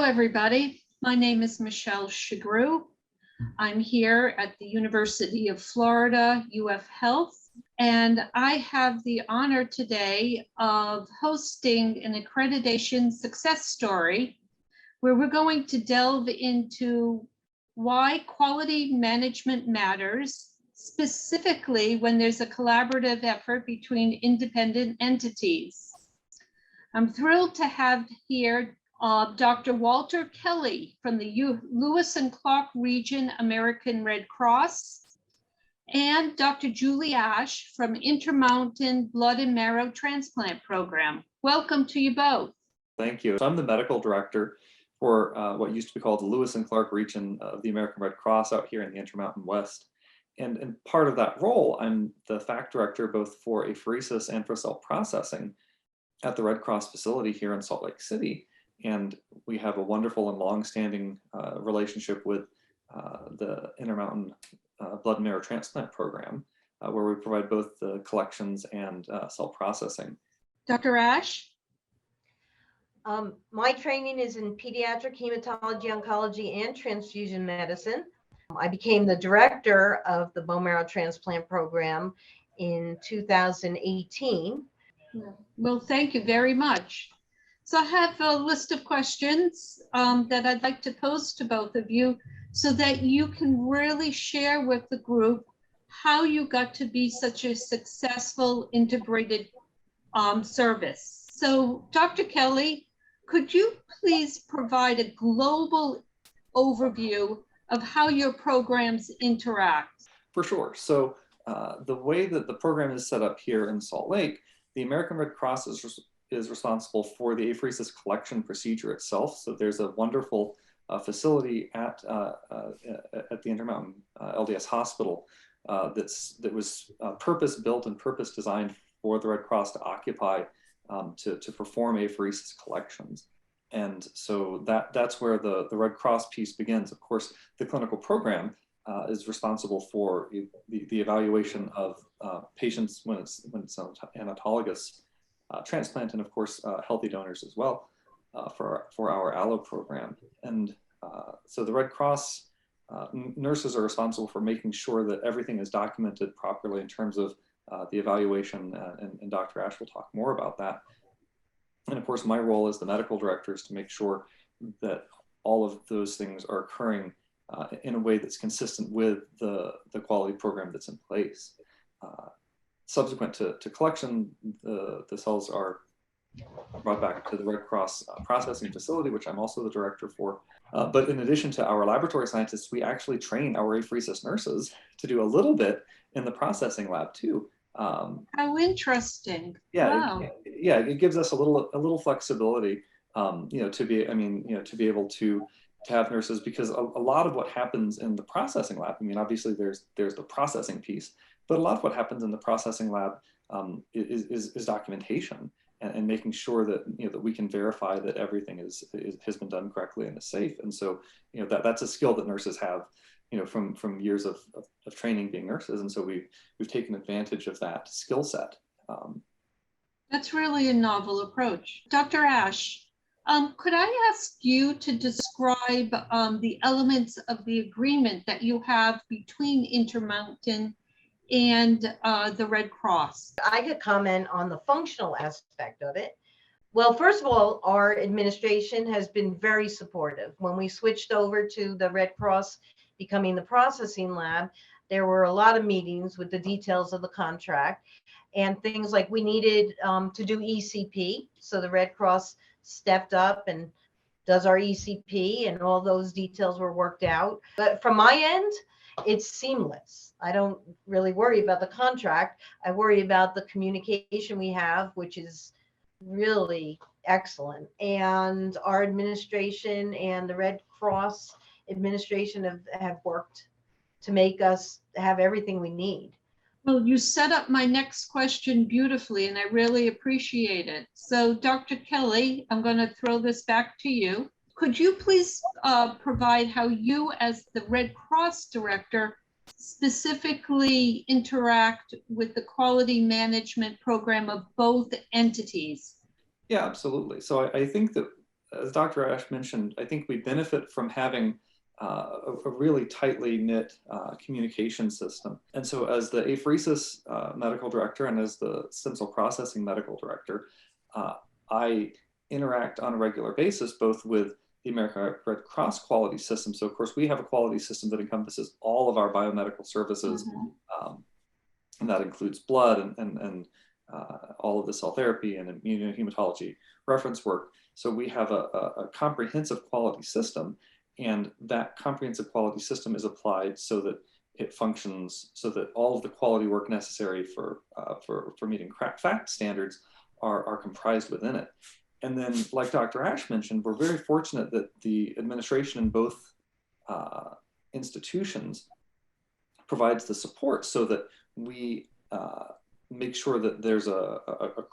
everybody. My name is Michelle Shagru. I'm here at the University of Florida, UF Health, and I have the honor today of hosting an accreditation success story where we're going to delve into why quality management matters, specifically when there's a collaborative effort between independent entities. I'm thrilled to have here Dr. Walter Kelly from the Lewis and Clark Region American Red Cross, and Dr. Julie Ash from Intermountain Blood and Marrow Transplant Program. Welcome to you both. Thank you. So I'm the medical director for what used to be called the Lewis and Clark region of the American Red Cross out here in the Intermountain West. And part of that role, I'm the FAC director both for apheresis and for cell processing at the Red Cross facility here in Salt Lake City. And we have a wonderful and long-standing relationship with the Intermountain Blood and Marrow Transplant Program, where we provide both the collections and cell processing. Dr. Ash? My training is in pediatric hematology, oncology, and transfusion medicine. I became the director of the bone marrow transplant program in 2018. Well, thank you very much. So I have a list of questions that I'd like to pose to both of you so that you can really share with the group how you got to be such a successful integrated service. So Dr. Kelly, could you please provide a global overview of how your programs interact? For sure. So the way that the program is set up here in Salt Lake, the American Red Cross is responsible for the apheresis collection procedure itself. So there's a wonderful facility at the Intermountain LDS Hospital that was purpose-built and purpose-designed for the Red Cross to occupy to perform apheresis collections. And so that's where the Red Cross piece begins. Of course, the clinical program is responsible for the evaluation of patients when it's an autologous transplant, and of course healthy donors as well for our allo program. And so the Red Cross nurses are responsible for making sure that everything is documented properly in terms of the evaluation, and Dr. Ash will talk more about that. And of course, my role as the medical director is to make sure that all of those things are occurring in a way that's consistent with the quality program that's in place. Subsequent to collection, the cells are brought back to the Red Cross processing facility, which I'm also the director for. But in addition to our laboratory scientists, we actually train our apheresis nurses to do a little bit in the processing lab too. How interesting! Yeah, wow. It gives us a little flexibility, to be able to have nurses, because a lot of what happens in the processing lab, I mean, obviously there's the processing piece, but a lot of what happens in the processing lab is documentation and making sure that that we can verify that everything has been done correctly and is safe. And so that's a skill that nurses have from years of training being nurses, and so we've taken advantage of that skill set. That's really a novel approach. Dr. Ash, could I ask you to describe the elements of the agreement that you have between Intermountain and the Red Cross? I could comment on the functional aspect of it. Well, first of all, our administration has been very supportive. When we switched over to the Red Cross becoming the processing lab, there were a lot of meetings with the details of the contract and things like we needed to do ECP. So the Red Cross stepped up and does our ECP, and all those details were worked out. But from my end, it's seamless. I don't really worry about the contract. I worry about the communication we have, which is really excellent. And our administration and the Red Cross administration have worked to make us have everything we need. Well, you set up my next question beautifully, and I really appreciate it. So, Dr. Kelly, I'm going to throw this back to you. Could you please provide how you, as the Red Cross director, specifically interact with the quality management program of both entities? Yeah, absolutely. So I think that as Dr. Ash mentioned, I think we benefit from having a really tightly knit communication system. And so as the apheresis medical director and as the stem cell processing medical director, I interact on a regular basis, both with the American Red Cross quality system. So of course we have a quality system that encompasses all of our biomedical services. And that includes blood and all of the cell therapy and immunohematology reference work. So we have a comprehensive quality system, and that comprehensive quality system is applied so that it functions, so that all of the quality work necessary for meeting FACT standards are comprised within it. And then, like Dr. Ash mentioned, we're very fortunate that the administration in both institutions provides the support so that we make sure that there's a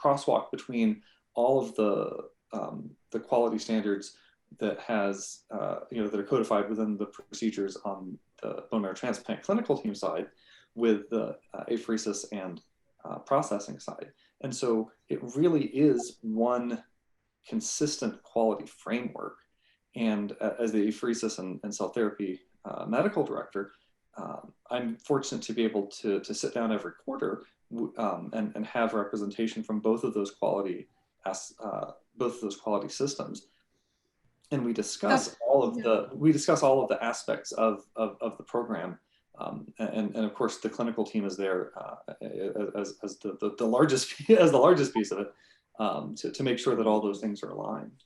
crosswalk between all of the quality standards that has, that are codified within the procedures on the bone marrow transplant clinical team side with the apheresis and processing side. And so it really is one consistent quality framework. And as the apheresis and cell therapy medical director, I'm fortunate to be able to sit down every quarter and have representation from both of those quality systems, and we discuss all of the aspects of the program, and of course the clinical team is there as the largest piece of it, to make sure that all those things are aligned.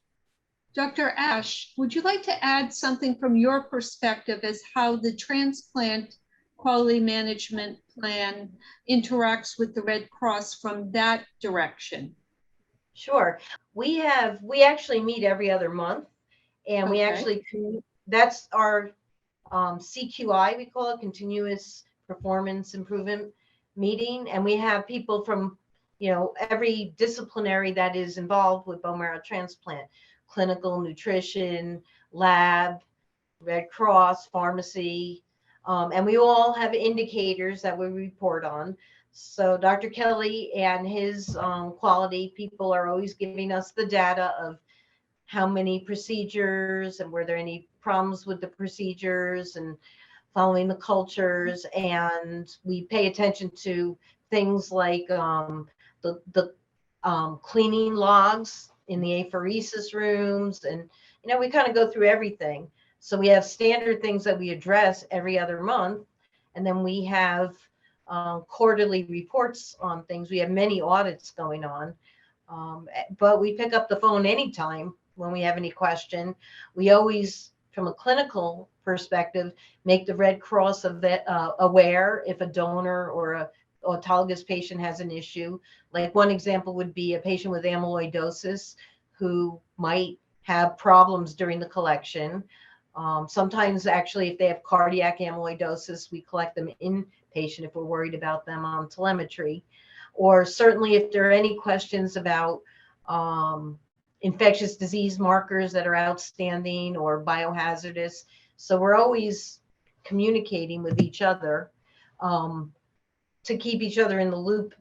Dr. Ash, would you like to add something from your perspective as how the transplant quality management plan interacts with the Red Cross from that direction? Sure. We actually meet every other month, and we actually, that's our CQI, we call it, continuous performance improvement meeting. And we have people from, every disciplinary that is involved with bone marrow transplant: clinical, nutrition, lab, Red Cross, pharmacy, and we all have indicators that we report on. So Dr. Kelly and his quality people are always giving us the data of how many procedures and were there any problems with the procedures and following the cultures. And we pay attention to things like the cleaning logs in the apheresis rooms. And, we kind of go through everything. So we have standard things that we address every other month. And then we have quarterly reports on things. We have many audits going on, but we pick up the phone anytime when we have any question. We always, from a clinical perspective, make the Red Cross aware if a donor or a autologous patient has an issue. Like one example would be a patient with amyloidosis who might have problems during the collection. Sometimes actually, if they have cardiac amyloidosis, we collect them inpatient if we're worried about them on telemetry. Or certainly if there are any questions about infectious disease markers that are outstanding or biohazardous. So we're always communicating with each other to keep each other in the loop,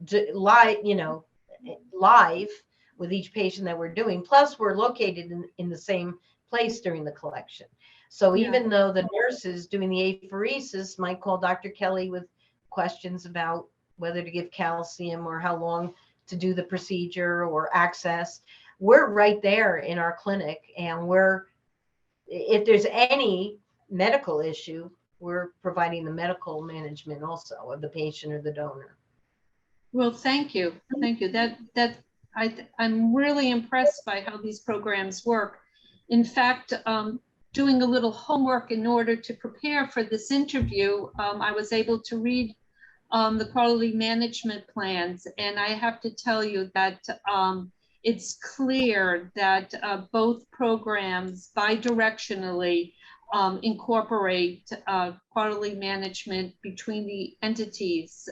live with each patient that we're doing. Plus, we're located in the same place during the collection. So even though the nurses doing the apheresis might call Dr. Kelly with questions about whether to give calcium or how long to do the procedure or access, we're right there in our clinic. And if there's any medical issue, we're providing the medical management also of the patient or the donor. Well, thank you. Thank you. I'm really impressed by how these programs work. In fact, doing a little homework in order to prepare for this interview, I was able to read the quality management plans. And I have to tell you that it's clear that both programs bidirectionally incorporate quality management between the entities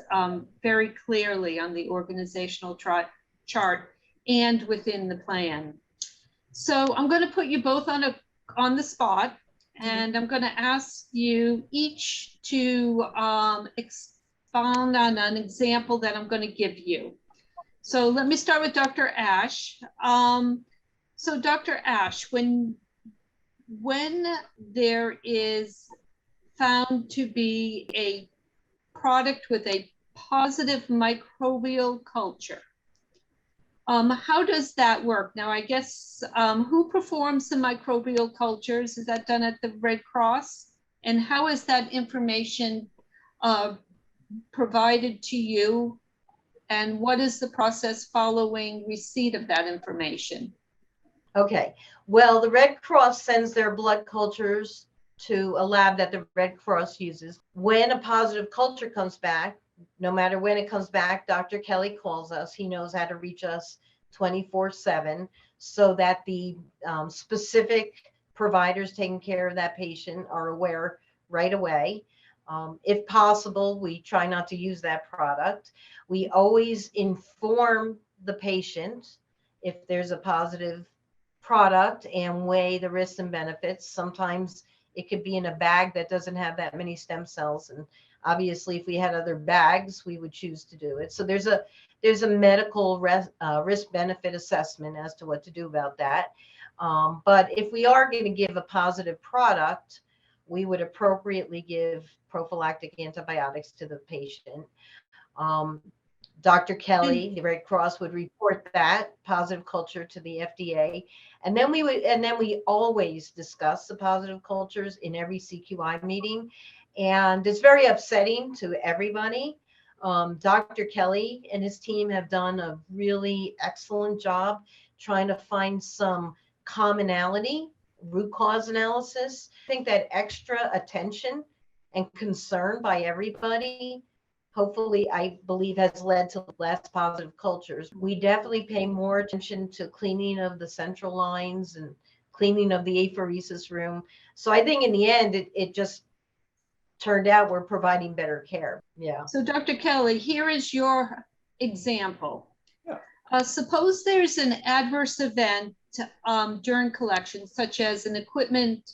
very clearly on the organizational chart and within the plan. So I'm going to put you both on the spot, and I'm going to ask you each to expound on an example that I'm going to give you. So let me start with Dr. Ash. So Dr. Ash, when there is found to be a product with a positive microbial culture, how does that work? Now, I guess who performs the microbial cultures? Is that done at the Red Cross? And how is that information provided to you? And what is the process following receipt of that information? Okay, well, the Red Cross sends their blood cultures to a lab that the Red Cross uses. When a positive culture comes back, no matter when it comes back, Dr. Kelly calls us. He knows how to reach us 24/7 so that the specific providers taking care of that patient are aware right away. If possible, we try not to use that product. We always inform the patient if there's a positive product and weigh the risks and benefits. Sometimes it could be in a bag that doesn't have that many stem cells. And obviously, if we had other bags, we would choose to do it. So there's a medical risk benefit assessment as to what to do about that. But if we are going to give a positive product, we would appropriately give prophylactic antibiotics to the patient. Dr. Kelly, the Red Cross, would report that positive culture to the FDA. And then we always discuss the positive cultures in every CQI meeting. And it's very upsetting to everybody. Dr. Kelly and his team have done a really excellent job trying to find some commonality, root cause analysis. I think that extra attention and concern by everybody, hopefully, I believe, has led to less positive cultures. We definitely pay more attention to cleaning of the central lines and cleaning of the apheresis room. So I think in the end, it just turned out we're providing better care. Yeah. So Dr. Kelly, here is your example. Yeah. Suppose there's an adverse event during collection, such as an equipment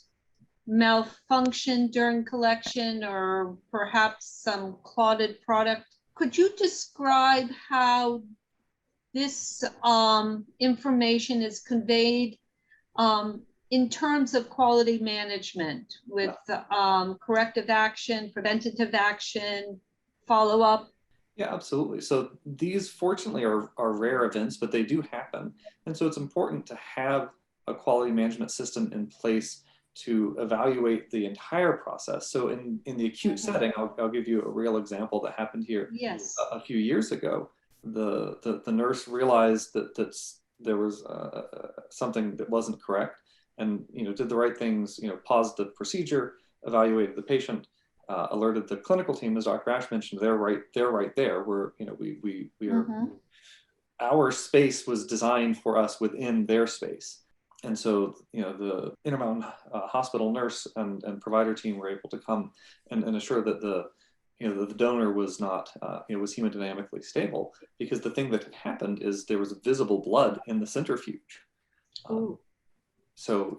malfunction during collection or perhaps some clotted product. Could you describe how this information is conveyed in terms of quality management with corrective action, preventative action, follow-up? Yeah, absolutely. So these fortunately are rare events, but they do happen. And so it's important to have a quality management system in place to evaluate the entire process. So in the acute setting, I'll give you a real example that happened here. Yes. A few years ago. The nurse realized that there was something that wasn't correct, and did the right things. Paused the procedure, evaluated the patient, alerted the clinical team, as Dr. Ash mentioned. They're right there. We are. Our space was designed for us within their space. And so, the Intermountain Hospital nurse and provider team were able to come and assure that the donor was not, was hemodynamically stable, because the thing that had happened is there was visible blood in the centrifuge. So,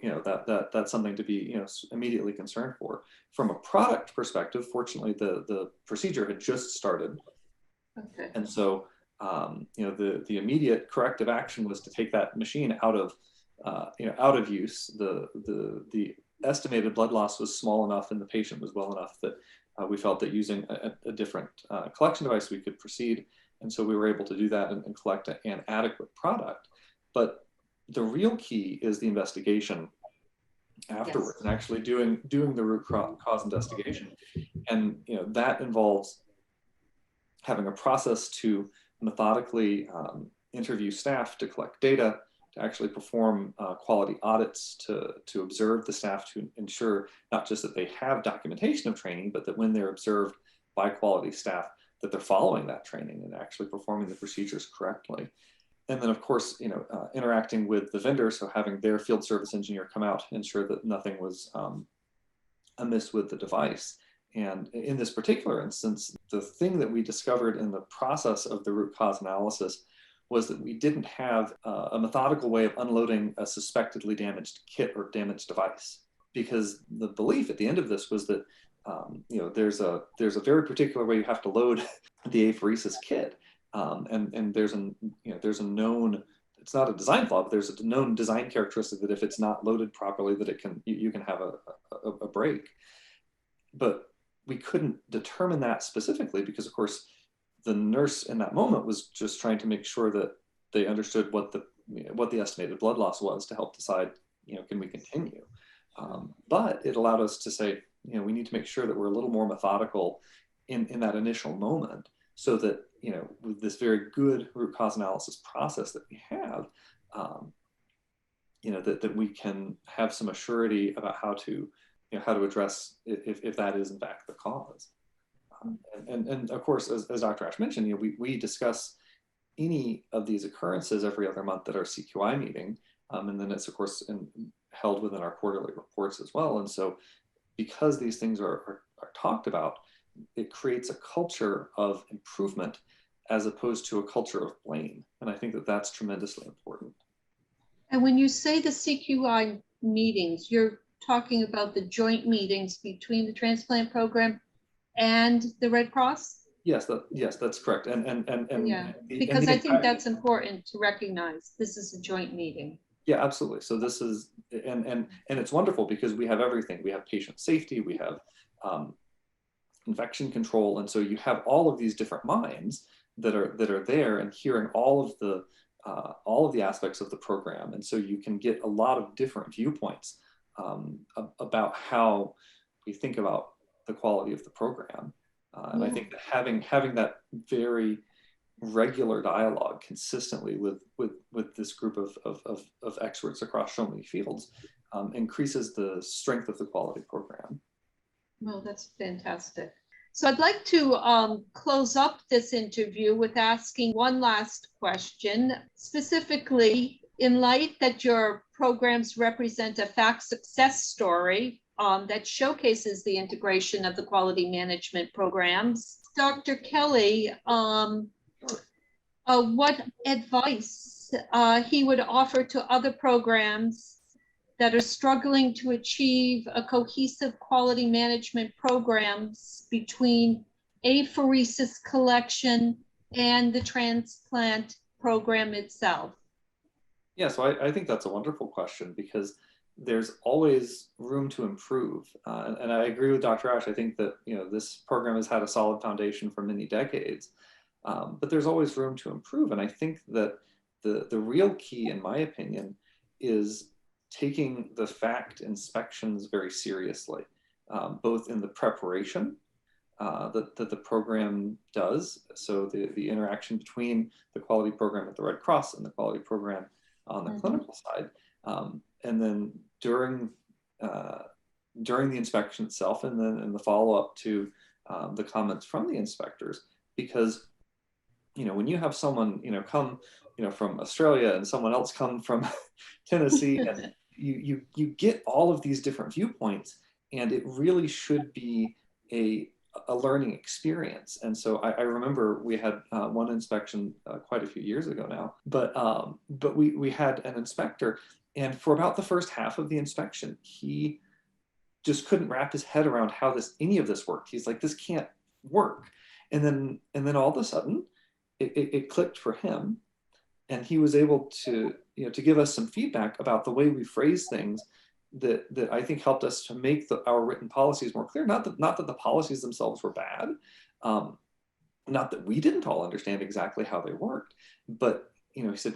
that's something to be, immediately concerned for. From a product perspective, fortunately, the procedure had just started. Okay. And so, the immediate corrective action was to take that machine out of use. The estimated blood loss was small enough and the patient was well enough that we felt that using a different collection device, we could proceed. And so we were able to do that and collect an adequate product. But the real key is the investigation afterwards, and actually doing the root cause investigation. And that involves having a process to methodically interview staff to collect data, to actually perform quality audits, to observe the staff, to ensure not just that they have documentation of training, but that when they're observed by quality staff, that they're following that training and actually performing the procedures correctly. And then, of course, interacting with the vendor, so having their field service engineer come out, ensure that nothing was amiss with the device. And in this particular instance, the thing that we discovered in the process of the root cause analysis was that we didn't have a methodical way of unloading a suspectedly damaged kit or damaged device. Because the belief at the end of this was that there's a very particular way you have to load the apheresis kit, and there's a known it's not a design flaw, but there's a known design characteristic that if it's not loaded properly, that it can, you can have a break. But we couldn't determine that specifically because, of course, the nurse in that moment was just trying to make sure that they understood what the estimated blood loss was to help decide, can we continue? But it allowed us to say, we need to make sure that we're a little more methodical in that initial moment, so that, with this very good root cause analysis process that we have, that we can have some assurity about how to address if that is in fact the cause. And of course, as Dr. Ash mentioned, we discuss any of these occurrences every other month at our CQI meeting. And then it's, of course, held within our quarterly reports as well. And so because these things are talked about, it creates a culture of improvement as opposed to a culture of blame. And I think that that's tremendously important. And when you say the CQI meetings, you're talking about the joint meetings between the transplant program and the Red Cross? Yes, that's correct. And yeah, because I think that's important to recognize. This is a joint meeting. Yeah, absolutely. So this is, and it's wonderful because we have everything. We have patient safety, we have infection control, and so you have all of these different minds that are there and hearing all of the aspects of the program, and so you can get a lot of different viewpoints about how we think about the quality of the program. And I think that having that very regular dialogue consistently with this group of experts across so many fields increases the strength of the quality program. Well, that's fantastic. So I'd like to close up this interview with asking one last question, specifically in light that your programs represent a fact success story that showcases the integration of the quality management programs. Dr. Kelly, what advice he would offer to other programs that are struggling to achieve a cohesive quality management programs between apheresis collection and the transplant program itself? Yeah, so I think that's a wonderful question because there's always room to improve. And I agree with Dr. Ash. I think that this program has had a solid foundation for many decades, but there's always room to improve. And I think that the real key, in my opinion, is taking the FACT inspections very seriously, both in the preparation that the program does. So the interaction between the quality program at the Red Cross and the quality program on the clinical side. And then during the inspection itself, and then in the follow-up to the comments from the inspectors, because when you have someone come from Australia and someone else come from Tennessee, and you get all of these different viewpoints, and it really should be a learning experience. And so I remember we had one inspection quite a few years ago now, but we had an inspector, and for about the first half of the inspection, he just couldn't wrap his head around how any of this worked. He's like, this can't work. And then all of a sudden, it clicked for him, and he was able to give us some feedback about the way we phrase things that I think helped us to make our written policies more clear. Not that the policies themselves were bad, not that we didn't all understand exactly how they worked, but he said,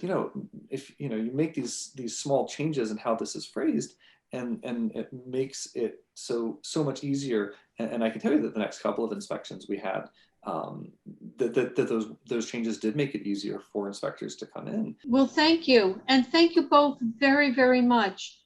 if you make these small changes in how this is phrased, and it makes it so much easier. And I can tell you that the next couple of inspections we had, that those changes did make it easier for inspectors to come in. Well, thank you. And thank you both very, very much.